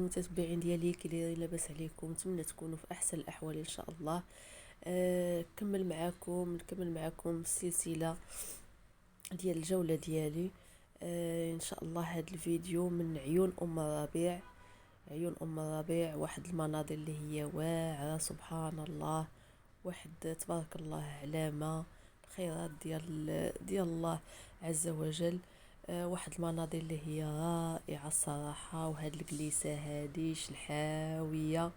المتتبعين ديالي كي دايرين؟ لاباس عليكم؟ نتمنى تكونوا في احسن الاحوال ان شاء الله. نكمل معكم السلسله ديال الجوله ديالي. ان شاء الله هذا الفيديو من عيون ام الربيع. عيون ام الربيع، واحد المناظر اللي هي واعره سبحان الله، واحد تبارك الله علامه الخيرات ديال الله عز وجل. واحد المناظر اللي هي رائعه الصراحه. وهاد الكليسه هادي الحاويه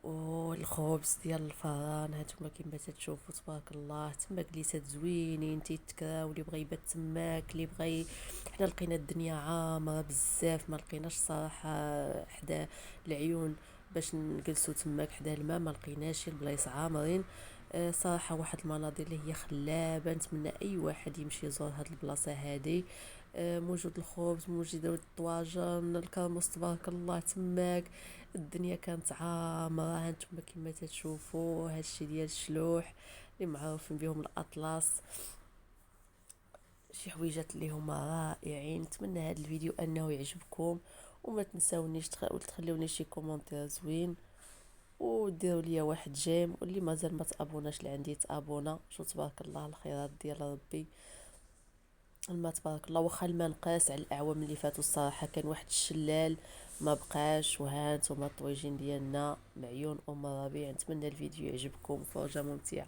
والخبز ديال الفران هانتوما كما تشوفوا تبارك الله. تما كليسات زوينين تيتكراو، اللي بغى يبات تماك، اللي بغى. حنا لقينا الدنيا عامره بزاف، ما لقيناش صراحه حدا العيون باش نجلسوا تماك حدا الماء، ما لقيناش البلايص عامرين. صراحه واحد المناظر اللي هي خلابه. نتمنى اي واحد يمشي يزور هاد البلاصه هادي. موجود الخبز، موجود الطواجن، الكرموس تبارك الله تماك. الدنيا كانت عامره. هانتوما كما تشوفوا هادشي ديال الشلوح اللي معروفين بهم الاطلس، شي حويجات اللي هما رائعين. نتمنى هذا الفيديو انه يعجبكم، وما تنساونيش تخلوني شي كومونتير زوين، وديروا لي واحد جيم، واللي مازال ما تابوناش لعندي تابونا. شو تبارك الله الخيرات ديال ربي. الماء تبارك الله، واخا الماء نقاس على الاعوام اللي فاتوا الصراحه، كان واحد الشلال ما بقاش. وها نتوما الطويجين ديالنا معيون ام الربيع. نتمنى الفيديو يعجبكم، فرجه ممتعه.